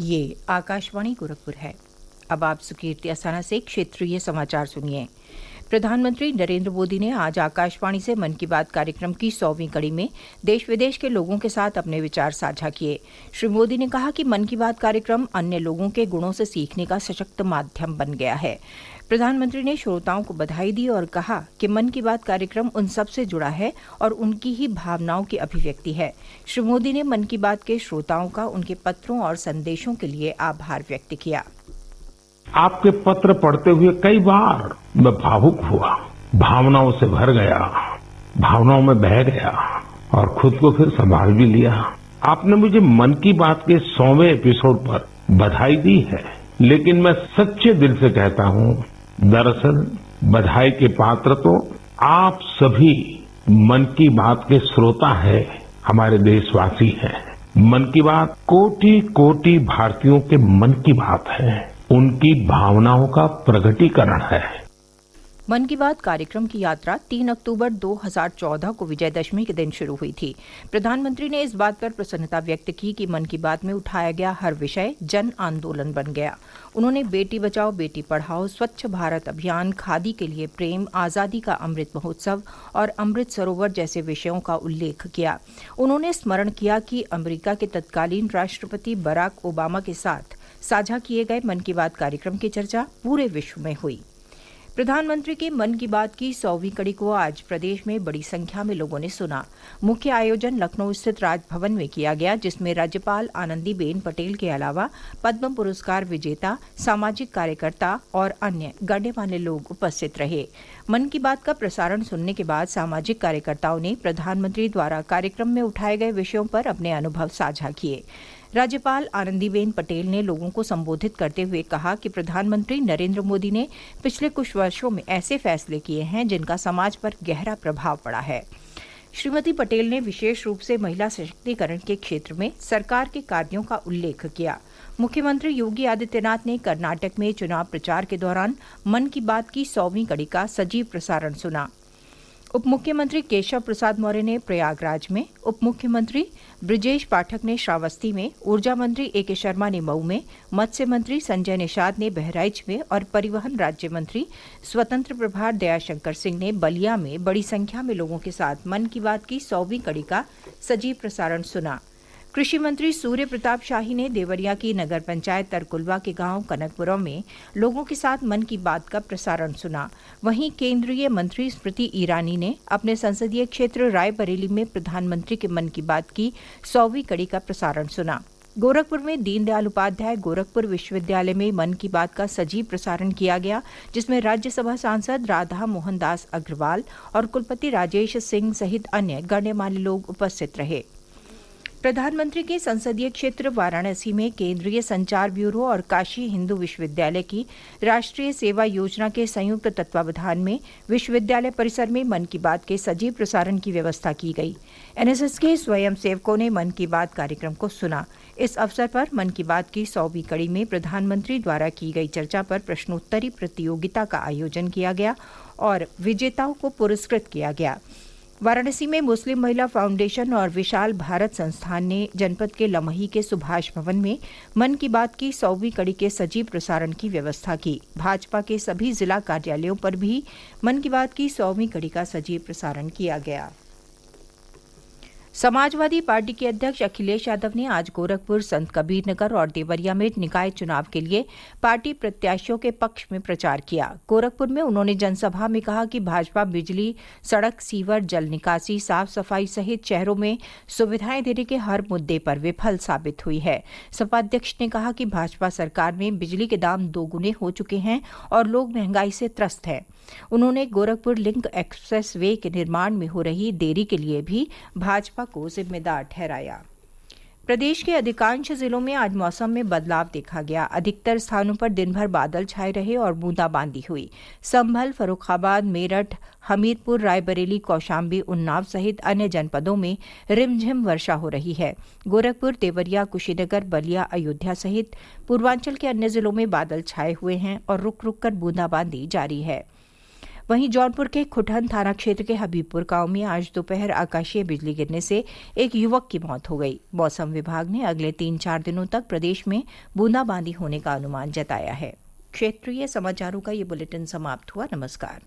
ये आकाशवाणी गोरखपुर है। अब आप सुकीर्ति अस्थाना से क्षेत्रीय समाचार सुनिए। प्रधानमंत्री नरेंद्र मोदी ने आज आकाशवाणी से मन की बात कार्यक्रम की 100वीं कड़ी में देश विदेश के लोगों के साथ अपने विचार साझा किए। श्री मोदी ने कहा कि मन की बात कार्यक्रम अन्य लोगों के गुणों से सीखने का सशक्त माध्यम बन गया है। प्रधानमंत्री ने श्रोताओं को बधाई दी और कहा कि मन की बात कार्यक्रम उन सब से जुड़ा है और उनकी ही भावनाओं की अभिव्यक्ति है। श्री मोदी ने मन की बात के श्रोताओं का उनके पत्रों और संदेशों के लिए आभार व्यक्त किया। आपके पत्र पढ़ते हुए कई बार मैं भावुक हुआ, भावनाओं से भर गया, भावनाओं में बह गया और खुद को फिर संभाल भी लिया। आपने मुझे मन की बात के 100वें एपिसोड पर बधाई दी है, लेकिन मैं सच्चे दिल से कहता हूँ, दरअसल बधाई के पात्र तो आप सभी मन की बात के श्रोता है, हमारे देशवासी हैं। मन की बात कोटि कोटि भारतीयों के मन की बात है, उनकी भावनाओं का प्रकटीकरण है। मन की बात कार्यक्रम की यात्रा 3 अक्टूबर 2014 को विजयदशमी के दिन शुरू हुई थी। प्रधानमंत्री ने इस बात पर प्रसन्नता व्यक्त की कि मन की बात में उठाया गया हर विषय जन आंदोलन बन गया। उन्होंने बेटी बचाओ बेटी पढ़ाओ, स्वच्छ भारत अभियान, खादी के लिए प्रेम, आजादी का अमृत महोत्सव और अमृत सरोवर जैसे विषयों का उल्लेख किया। उन्होंने स्मरण किया कि अमेरिका के तत्कालीन राष्ट्रपति बराक ओबामा के साथ साझा किए गए मन की बात कार्यक्रम की चर्चा पूरे विश्व में हुई। प्रधानमंत्री के मन की बात की 100वीं कड़ी को आज प्रदेश में बड़ी संख्या में लोगों ने सुना। मुख्य आयोजन लखनऊ स्थित राजभवन में किया गया, जिसमें राज्यपाल आनंदीबेन पटेल के अलावा पद्म पुरस्कार विजेता, सामाजिक कार्यकर्ता और अन्य गण्यमान्य लोग उपस्थित रहे। मन की बात का प्रसारण सुनने के बाद सामाजिक कार्यकर्ताओं ने प्रधानमंत्री द्वारा कार्यक्रम में उठाए गए विषयों पर अपने अनुभव साझा किए। राज्यपाल आनंदीबेन पटेल ने लोगों को संबोधित करते हुए कहा कि प्रधानमंत्री नरेंद्र मोदी ने पिछले कुछ वर्षों में ऐसे फैसले किए हैं जिनका समाज पर गहरा प्रभाव पड़ा है। श्रीमती पटेल ने विशेष रूप से महिला सशक्तिकरण के क्षेत्र में सरकार के कार्यों का उल्लेख किया। मुख्यमंत्री योगी आदित्यनाथ ने कर्नाटक में चुनाव प्रचार के दौरान मन की बात की 100वीं कड़ी का सजीव प्रसारण सुना। उप मुख्यमंत्री केशव प्रसाद मौर्य ने प्रयागराज में, उप मुख्यमंत्री ब्रजेश पाठक ने श्रावस्ती में, ऊर्जा मंत्री ए.के. शर्मा ने मऊ में, मत्स्य मंत्री संजय निषाद ने बहराइच में और परिवहन राज्य मंत्री स्वतंत्र प्रभार दयाशंकर सिंह ने बलिया में बड़ी संख्या में लोगों के साथ मन की बात की 100वीं कड़ी का सजीव प्रसारण सुना। कृषि मंत्री सूर्य प्रताप शाही ने देवरिया की नगर पंचायत तरकुलवा के गांव कनकपुरम में लोगों के साथ मन की बात का प्रसारण सुना। वहीं केंद्रीय मंत्री स्मृति ईरानी ने अपने संसदीय क्षेत्र रायबरेली में प्रधानमंत्री के मन की बात की 100वीं कड़ी का प्रसारण सुना। गोरखपुर में दीनदयाल उपाध्याय गोरखपुर विश्वविद्यालय में मन की बात का सजीव प्रसारण किया गया, जिसमें राज्यसभा सांसद राधा मोहन दास अग्रवाल और कुलपति राजेश सिंह सहित अन्य गण्यमान्य लोग उपस्थित रहे। प्रधानमंत्री के संसदीय क्षेत्र वाराणसी में केंद्रीय संचार ब्यूरो और काशी हिंदू विश्वविद्यालय की राष्ट्रीय सेवा योजना के संयुक्त तत्वावधान में विश्वविद्यालय परिसर में मन की बात के सजीव प्रसारण की व्यवस्था की गई। एनएसएस के स्वयंसेवकों ने मन की बात कार्यक्रम को सुना। इस अवसर पर मन की बात की 100वीं कड़ी में प्रधानमंत्री द्वारा की गई चर्चा पर प्रश्नोत्तरी प्रतियोगिता का आयोजन किया गया और विजेताओं को पुरस्कृत किया गया। वाराणसी में मुस्लिम महिला फाउंडेशन और विशाल भारत संस्थान ने जनपद के लमही के सुभाष भवन में मन की बात की 100वीं कड़ी के सजीव प्रसारण की व्यवस्था की। भाजपा के सभी जिला कार्यालयों पर भी मन की बात की 100वीं कड़ी का सजीव प्रसारण किया गया। समाजवादी पार्टी के अध्यक्ष अखिलेश यादव ने आज गोरखपुर, संत कबीरनगर और देवरिया में निकाय चुनाव के लिए पार्टी प्रत्याशियों के पक्ष में प्रचार किया। गोरखपुर में उन्होंने जनसभा में कहा कि भाजपा बिजली, सड़क, सीवर, जल निकासी, साफ सफाई सहित शहरों में सुविधाएं देने के हर मुद्दे पर विफल साबित हुई है। सपा अध्यक्ष ने कहा कि भाजपा सरकार में बिजली के दाम दोगुने हो चुके हैं और लोग महंगाई से त्रस्त हैं। उन्होंने गोरखपुर लिंक एक्सप्रेस वे के निर्माण में हो रही देरी के लिए भी भाजपा को जिम्मेदार ठहराया। प्रदेश के अधिकांश जिलों में आज मौसम में बदलाव देखा गया। अधिकतर स्थानों पर दिन भर बादल छाए रहे और बूंदाबांदी हुई। संभल, फर्रुखाबाद, मेरठ, हमीरपुर, रायबरेली, कौशाम्बी, उन्नाव सहित अन्य जनपदों में रिमझिम वर्षा हो रही है। गोरखपुर, देवरिया, कुशीनगर, बलिया, अयोध्या सहित पूर्वांचल के अन्य जिलों में बादल छाए हुए हैं और रुक रुक कर बूंदाबांदी जारी है। वहीं जौनपुर के खुटहन थाना क्षेत्र के हबीबपुर गांव में आज दोपहर आकाशीय बिजली गिरने से एक युवक की मौत हो गई। मौसम विभाग ने अगले 3-4 दिनों तक प्रदेश में बूंदाबांदी होने का अनुमान जताया है। क्षेत्रीय समाचारों का ये बुलेटिन समाप्त हुआ। नमस्कार।